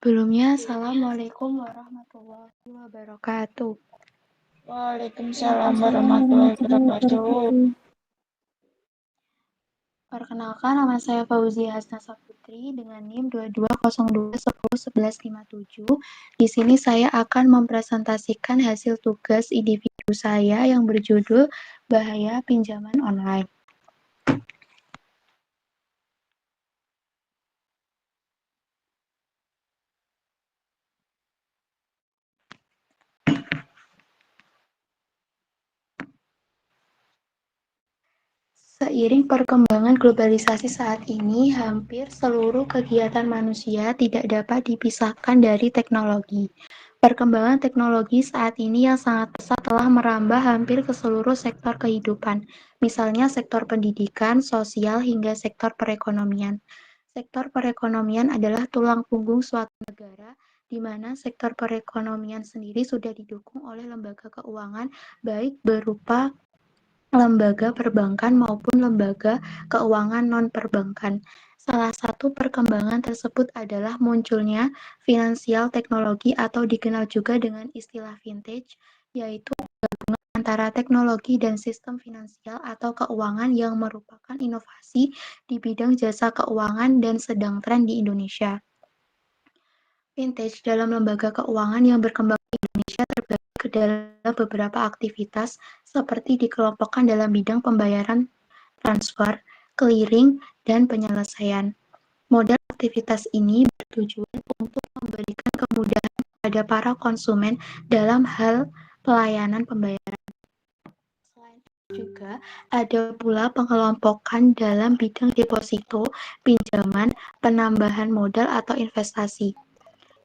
Sebelumnya, Assalamualaikum warahmatullahi wabarakatuh. Waalaikumsalam warahmatullahi wabarakatuh. Perkenalkan, nama saya Fauzia Hasnasa Putri dengan NIM 2202101157. Di sini saya akan mempresentasikan hasil tugas individu saya yang berjudul Bahaya Pinjaman Online. Seiring perkembangan globalisasi saat ini, hampir seluruh kegiatan manusia tidak dapat dipisahkan dari teknologi. Perkembangan teknologi saat ini yang sangat pesat telah merambah hampir ke seluruh sektor kehidupan, misalnya sektor pendidikan, sosial, hingga sektor perekonomian. Sektor perekonomian adalah tulang punggung suatu negara, di mana sektor perekonomian sendiri sudah didukung oleh lembaga keuangan, baik berupa lembaga perbankan maupun lembaga keuangan non-perbankan. Salah satu perkembangan tersebut adalah munculnya finansial teknologi atau dikenal juga dengan istilah vintage, yaitu antara teknologi dan sistem finansial atau keuangan yang merupakan inovasi di bidang jasa keuangan dan sedang tren di Indonesia. Vintage dalam lembaga keuangan yang berkembang di Indonesia terbagi ke dalam beberapa aktivitas seperti dikelompokkan dalam bidang pembayaran, transfer, clearing, dan penyelesaian. Model aktivitas ini bertujuan untuk memberikan kemudahan kepada para konsumen dalam hal pelayanan pembayaran. Selain itu juga ada pula pengelompokan dalam bidang deposito, pinjaman, penambahan modal atau investasi.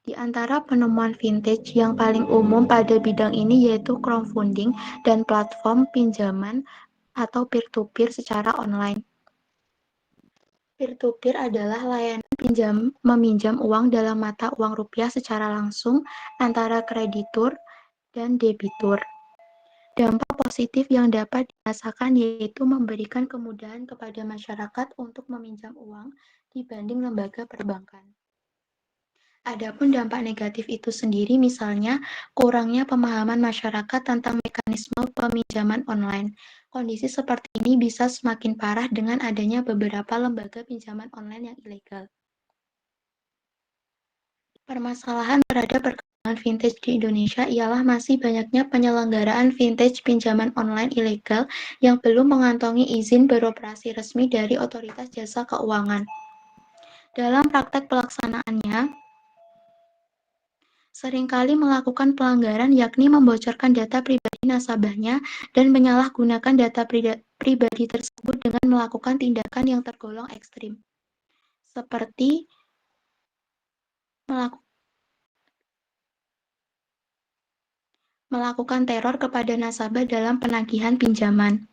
Di antara penemuan vintage yang paling umum pada bidang ini yaitu crowdfunding dan platform pinjaman atau peer-to-peer secara online. Peer-to-peer adalah layanan meminjam uang dalam mata uang rupiah secara langsung antara kreditur dan debitur. Dampak positif yang dapat dirasakan yaitu memberikan kemudahan kepada masyarakat untuk meminjam uang dibanding lembaga perbankan. Adapun dampak negatif itu sendiri misalnya kurangnya pemahaman masyarakat tentang mekanisme peminjaman online. Kondisi seperti ini bisa semakin parah dengan adanya beberapa lembaga pinjaman online yang ilegal. Permasalahan terhadap perkembangan vintage di Indonesia ialah masih banyaknya penyelenggaraan vintage pinjaman online ilegal yang belum mengantongi izin beroperasi resmi dari otoritas jasa keuangan. Dalam praktek pelaksanaannya, seringkali melakukan pelanggaran yakni membocorkan data pribadi nasabahnya dan menyalahgunakan data pribadi tersebut dengan melakukan tindakan yang tergolong ekstrim, seperti melakukan teror kepada nasabah dalam penagihan pinjaman.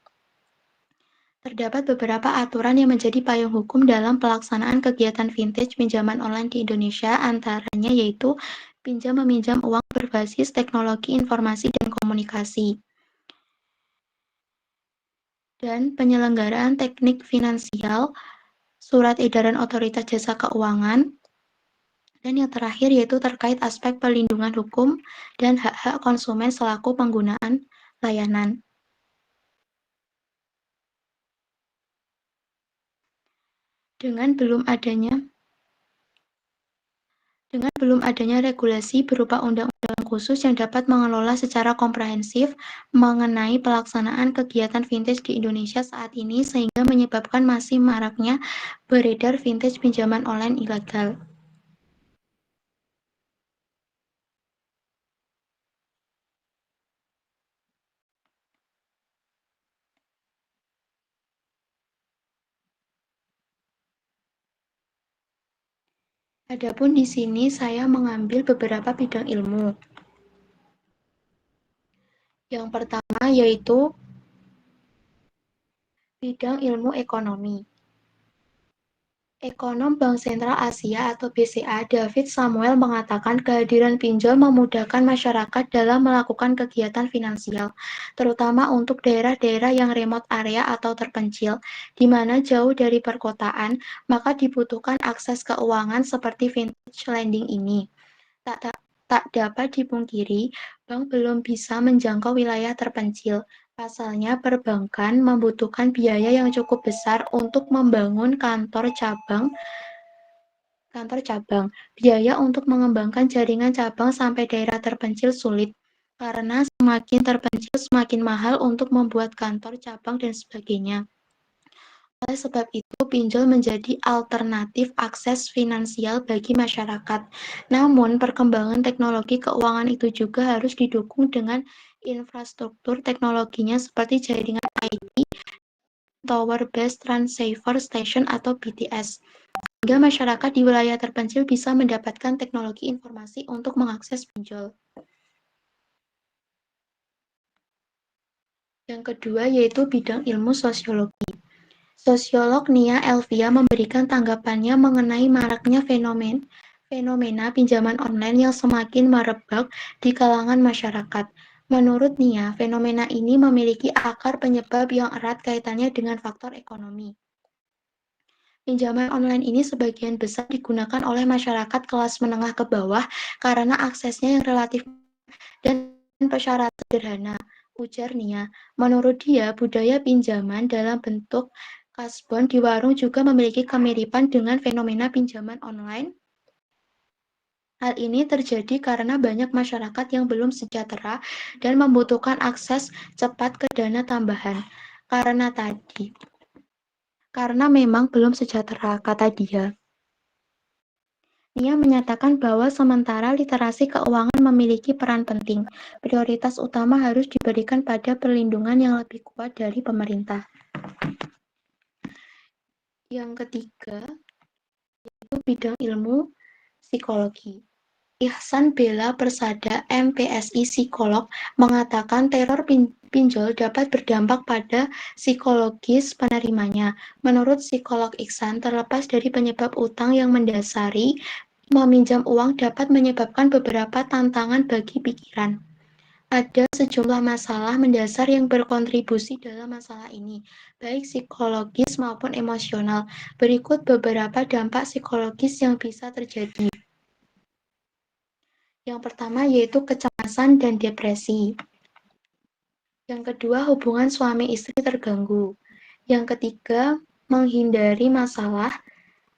Terdapat beberapa aturan yang menjadi payung hukum dalam pelaksanaan kegiatan vintage pinjaman online di Indonesia, antaranya yaitu pinjam-meminjam uang berbasis teknologi informasi dan komunikasi, dan penyelenggaraan teknik finansial, surat edaran otoritas jasa keuangan, dan yang terakhir yaitu terkait aspek perlindungan hukum dan hak-hak konsumen selaku penggunaan layanan. Dengan belum adanya regulasi berupa undang-undang khusus yang dapat mengelola secara komprehensif mengenai pelaksanaan kegiatan vintage di Indonesia saat ini sehingga menyebabkan masih maraknya beredar vintage pinjaman online ilegal. Adapun di sini saya mengambil beberapa bidang ilmu. Yang pertama yaitu bidang ilmu ekonomi. Ekonom Bank Sentral Asia atau BCA, David Samuel mengatakan kehadiran pinjol memudahkan masyarakat dalam melakukan kegiatan finansial, terutama untuk daerah-daerah yang remote area atau terpencil, di mana jauh dari perkotaan, maka dibutuhkan akses keuangan seperti vintage lending ini. Tak, tak, tak dapat dipungkiri, bank belum bisa menjangkau wilayah terpencil. Pasalnya, perbankan membutuhkan biaya yang cukup besar untuk membangun kantor cabang. Biaya untuk mengembangkan jaringan cabang sampai daerah terpencil sulit, karena semakin terpencil semakin mahal untuk membuat kantor cabang dan sebagainya. Oleh sebab itu, pinjol menjadi alternatif akses finansial bagi masyarakat. Namun, perkembangan teknologi keuangan itu juga harus didukung dengan infrastruktur teknologinya seperti jaringan IT, Tower Based Transceiver Station atau BTS, sehingga masyarakat di wilayah terpencil bisa mendapatkan teknologi informasi untuk mengakses pinjol. Yang kedua yaitu bidang ilmu sosiologi. Sosiolog Nia Elvia memberikan tanggapannya mengenai maraknya fenomena pinjaman online yang semakin merebak di kalangan masyarakat. Menurut Nia, fenomena ini memiliki akar penyebab yang erat kaitannya dengan faktor ekonomi. Pinjaman online ini sebagian besar digunakan oleh masyarakat kelas menengah ke bawah karena aksesnya yang relatif dan persyaratan sederhana, ujar Nia. Menurut dia, budaya pinjaman dalam bentuk kasbon di warung juga memiliki kemiripan dengan fenomena pinjaman online. Hal ini terjadi karena banyak masyarakat yang belum sejahtera dan membutuhkan akses cepat ke dana tambahan. Karena memang belum sejahtera, kata dia. Nia menyatakan bahwa sementara literasi keuangan memiliki peran penting, prioritas utama harus diberikan pada perlindungan yang lebih kuat dari pemerintah. Yang ketiga, yaitu bidang ilmu psikologi. Ihsan Bella Persada, MPSI psikolog, mengatakan teror pinjol dapat berdampak pada psikologis penerimanya. Menurut psikolog Ihsan, terlepas dari penyebab utang yang mendasari, meminjam uang dapat menyebabkan beberapa tantangan bagi pikiran. Ada sejumlah masalah mendasar yang berkontribusi dalam masalah ini, baik psikologis maupun emosional. Berikut beberapa dampak psikologis yang bisa terjadi. Yang pertama yaitu kecemasan dan depresi. Yang kedua, hubungan suami istri terganggu. Yang ketiga, menghindari masalah.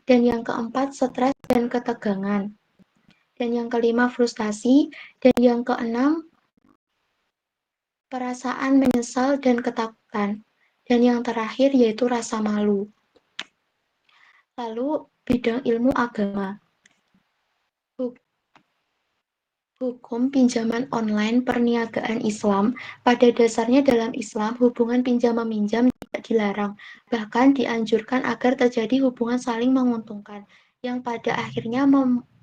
Dan yang keempat, stres dan ketegangan. Dan yang kelima, frustasi. Dan yang keenam, perasaan menyesal dan ketakutan. Dan yang terakhir yaitu rasa malu. Lalu, bidang ilmu agama. Hukum pinjaman online perniagaan Islam, pada dasarnya dalam Islam, hubungan pinjam-meminjam tidak dilarang, bahkan dianjurkan agar terjadi hubungan saling menguntungkan, yang pada akhirnya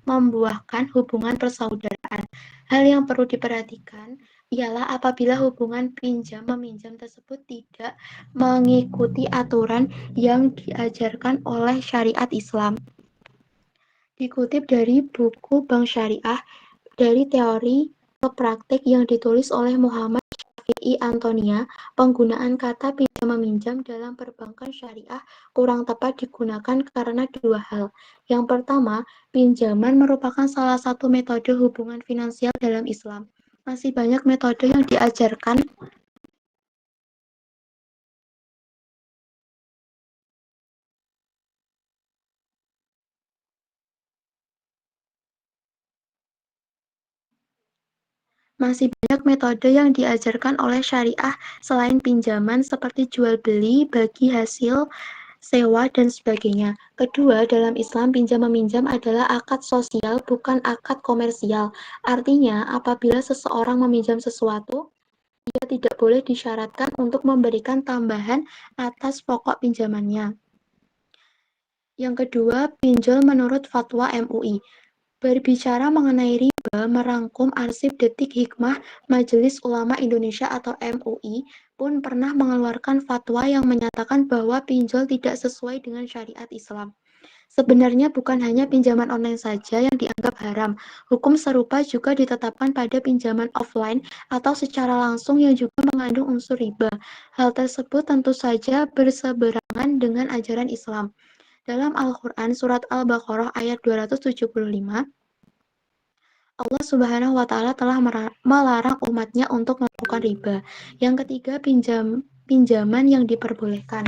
membuahkan hubungan persaudaraan. Hal yang perlu diperhatikan ialah apabila hubungan pinjam-meminjam tersebut tidak mengikuti aturan yang diajarkan oleh syariat Islam. Dikutip dari buku Bank Syariah, dari teori ke praktik yang ditulis oleh Muhammad Syafi'i Antonia, penggunaan kata pinjam-meminjam dalam perbankan syariah kurang tepat digunakan karena dua hal. Yang pertama, pinjaman merupakan salah satu metode hubungan finansial dalam Islam. Masih banyak metode yang diajarkan Masih banyak metode yang diajarkan oleh syariah selain pinjaman seperti jual beli, bagi hasil, sewa, dan sebagainya. Kedua, dalam Islam pinjam-meminjam adalah akad sosial, bukan akad komersial. Artinya, apabila seseorang meminjam sesuatu, dia tidak boleh disyaratkan untuk memberikan tambahan atas pokok pinjamannya. Yang kedua, pinjol menurut fatwa MUI. Berbicara mengenai riba, merangkum arsip Detik Hikmah Majelis Ulama Indonesia atau MUI pun pernah mengeluarkan fatwa yang menyatakan bahwa pinjol tidak sesuai dengan syariat Islam. Sebenarnya bukan hanya pinjaman online saja yang dianggap haram. Hukum serupa juga ditetapkan pada pinjaman offline atau secara langsung yang juga mengandung unsur riba. Hal tersebut tentu saja berseberangan dengan ajaran Islam. Dalam Al-Quran, surat Al-Baqarah ayat 275, Allah Subhanahu wa Ta'ala telah melarang umatnya untuk melakukan riba. Yang ketiga, pinjaman yang diperbolehkan.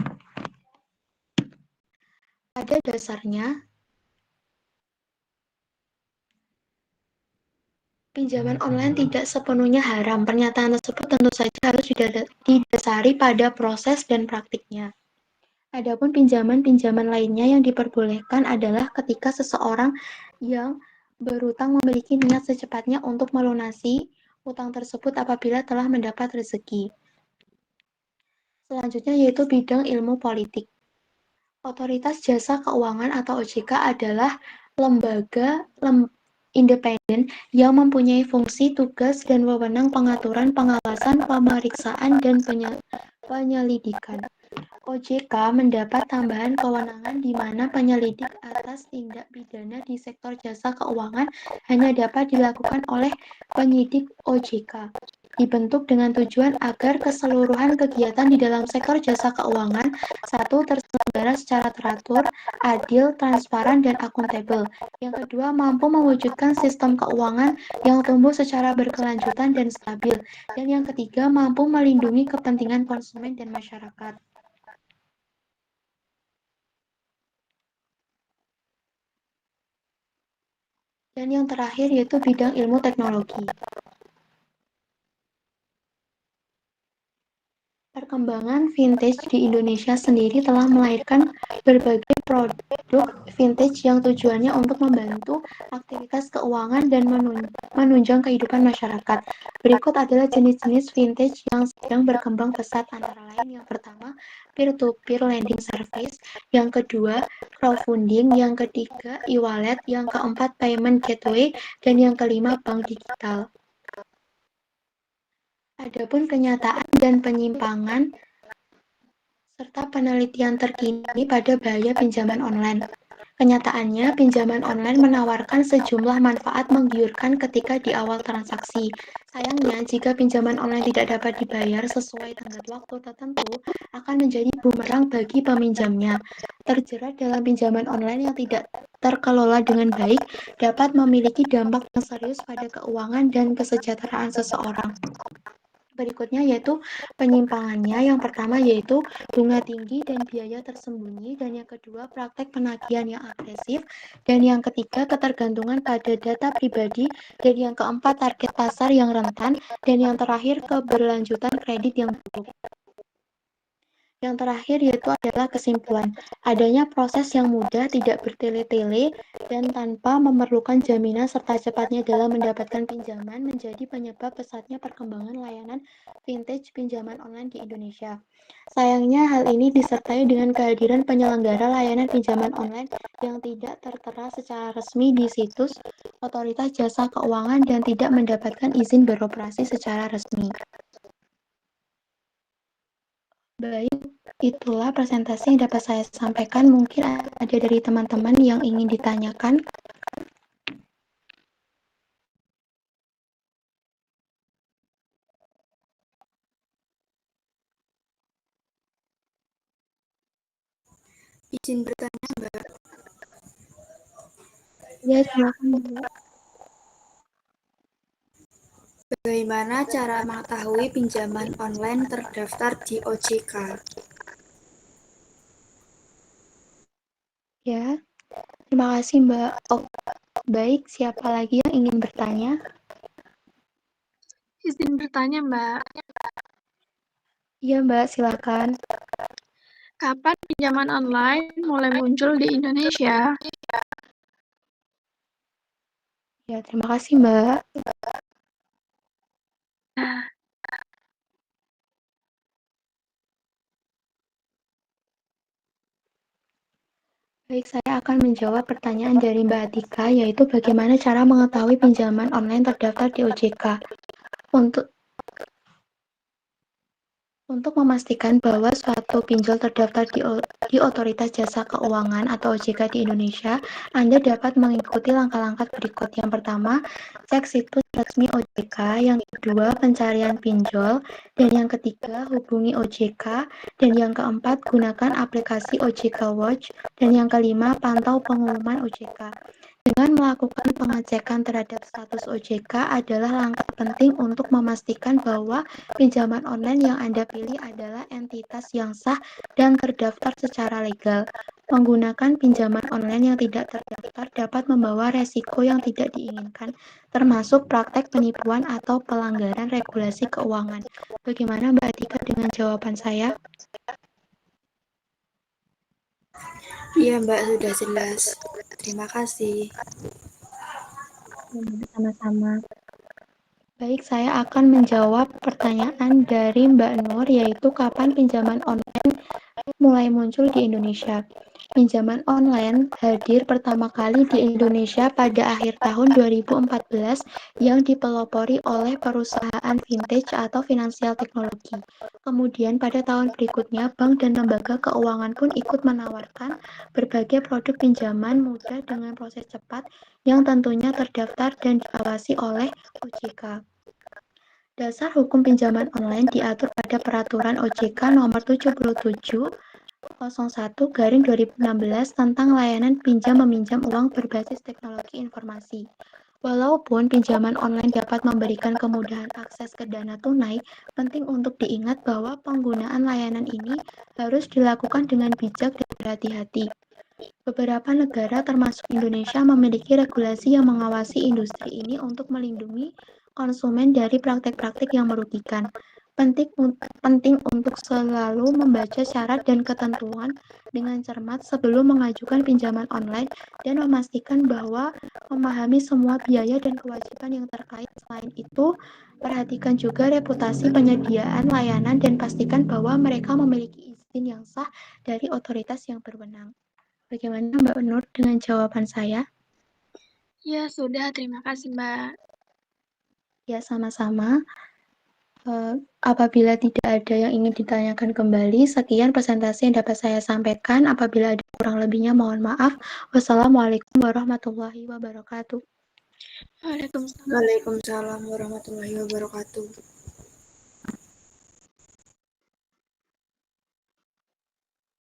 Pada dasarnya, pinjaman online tidak sepenuhnya haram. Pernyataan tersebut tentu saja harus didasari pada proses dan praktiknya. Adapun pinjaman-pinjaman lainnya yang diperbolehkan adalah ketika seseorang yang berutang memiliki niat secepatnya untuk melunasi utang tersebut apabila telah mendapat rezeki. Selanjutnya yaitu bidang ilmu politik. Otoritas Jasa Keuangan atau OJK adalah lembaga independen yang mempunyai fungsi, tugas, dan wewenang pengaturan, pengawasan, pemeriksaan, dan penyelidikan. OJK mendapat tambahan kewenangan di mana penyelidik atas tindak pidana di sektor jasa keuangan hanya dapat dilakukan oleh penyidik OJK. Dibentuk dengan tujuan agar keseluruhan kegiatan di dalam sektor jasa keuangan satu terselenggara secara teratur, adil, transparan, dan akuntabel. Yang kedua, mampu mewujudkan sistem keuangan yang tumbuh secara berkelanjutan dan stabil. Dan yang ketiga, mampu melindungi kepentingan konsumen dan masyarakat. Dan yang terakhir yaitu bidang ilmu teknologi. Perkembangan vintage di Indonesia sendiri telah melahirkan berbagai produk vintage yang tujuannya untuk membantu aktivitas keuangan dan menunjang kehidupan masyarakat. Berikut adalah jenis-jenis vintage yang sedang berkembang pesat, antara lain yang pertama, peer-to-peer lending service, yang kedua, crowdfunding, yang ketiga, e-wallet, yang keempat, payment gateway, dan yang kelima, bank digital. Adapun kenyataan dan penyimpangan serta penelitian terkini pada bahaya pinjaman online. Kenyataannya, pinjaman online menawarkan sejumlah manfaat menggiurkan ketika di awal transaksi. Sayangnya, jika pinjaman online tidak dapat dibayar sesuai tenggat waktu tertentu, akan menjadi bumerang bagi peminjamnya. Terjerat dalam pinjaman online yang tidak terkelola dengan baik dapat memiliki dampak yang serius pada keuangan dan kesejahteraan seseorang. Berikutnya yaitu penyimpangannya. Yang pertama yaitu bunga tinggi dan biaya tersembunyi, dan yang kedua praktek penagihan yang agresif, dan yang ketiga ketergantungan pada data pribadi, dan yang keempat target pasar yang rentan, dan yang terakhir keberlanjutan kredit yang buruk. Yang terakhir yaitu adalah kesimpulan. Adanya proses yang mudah, tidak bertele-tele, dan tanpa memerlukan jaminan serta cepatnya dalam mendapatkan pinjaman menjadi penyebab pesatnya perkembangan layanan vintage pinjaman online di Indonesia. Sayangnya hal ini disertai dengan kehadiran penyelenggara layanan pinjaman online yang tidak tertera secara resmi di situs Otoritas Jasa Keuangan dan tidak mendapatkan izin beroperasi secara resmi. Baik, itulah presentasi yang dapat saya sampaikan. Mungkin ada dari teman-teman yang ingin ditanyakan. Izin bertanya, Mbak. Ya, silakan, Mbak. Bagaimana cara mengetahui pinjaman online terdaftar di OJK? Ya, terima kasih, Mbak. Oh, baik, siapa lagi yang ingin bertanya? Izin bertanya, Mbak. Iya, Mbak, silakan. Kapan pinjaman online mulai muncul di Indonesia? Ya, terima kasih, Mbak. Nah, Baik, saya akan menjawab pertanyaan dari Mbak Atika, yaitu bagaimana cara mengetahui pinjaman online terdaftar di OJK. Untuk memastikan bahwa suatu pinjol terdaftar di Otoritas Jasa Keuangan atau OJK di Indonesia, Anda dapat mengikuti langkah-langkah berikut. Yang pertama, cek situs resmi OJK. Yang kedua, pencarian pinjol. Dan yang ketiga, hubungi OJK. Dan yang keempat, gunakan aplikasi OJK Watch. Dan yang kelima, pantau pengumuman OJK. Dengan melakukan pengecekan terhadap status OJK adalah langkah penting untuk memastikan bahwa pinjaman online yang Anda pilih adalah entitas yang sah dan terdaftar secara legal. Menggunakan pinjaman online yang tidak terdaftar dapat membawa resiko yang tidak diinginkan, termasuk praktek penipuan atau pelanggaran regulasi keuangan. Bagaimana Mbak Atika dengan jawaban saya? Iya Mbak, sudah jelas. Terima kasih. Sama-sama. Baik, saya akan menjawab pertanyaan dari Mbak Nur, yaitu kapan pinjaman online mulai muncul di Indonesia. Pinjaman online hadir pertama kali di Indonesia pada akhir tahun 2014 yang dipelopori oleh perusahaan vintage atau finansial teknologi. Kemudian pada tahun berikutnya, bank dan lembaga keuangan pun ikut menawarkan berbagai produk pinjaman mudah dengan proses cepat yang tentunya terdaftar dan diawasi oleh OJK. Dasar hukum pinjaman online diatur pada Peraturan OJK Nomor 77/01/2016 tentang layanan pinjam-meminjam uang berbasis teknologi informasi. Walaupun pinjaman online dapat memberikan kemudahan akses ke dana tunai, penting untuk diingat bahwa penggunaan layanan ini harus dilakukan dengan bijak dan berhati-hati. Beberapa negara termasuk Indonesia memiliki regulasi yang mengawasi industri ini untuk melindungi konsumen dari praktek-praktek yang merugikan. Penting untuk selalu membaca syarat dan ketentuan dengan cermat sebelum mengajukan pinjaman online dan memastikan bahwa memahami semua biaya dan kewajiban yang terkait. Selain itu, perhatikan juga reputasi penyediaan layanan dan pastikan bahwa mereka memiliki izin yang sah dari otoritas yang berwenang. Bagaimana Mbak Nur dengan jawaban saya? Ya, sudah. Terima kasih, Mbak. Ya, sama-sama. Apabila tidak ada yang ingin ditanyakan kembali, sekian presentasi yang dapat saya sampaikan. Apabila ada kurang lebihnya, mohon maaf. Wassalamualaikum warahmatullahi wabarakatuh. Waalaikumsalam. Waalaikumsalam warahmatullahi wabarakatuh.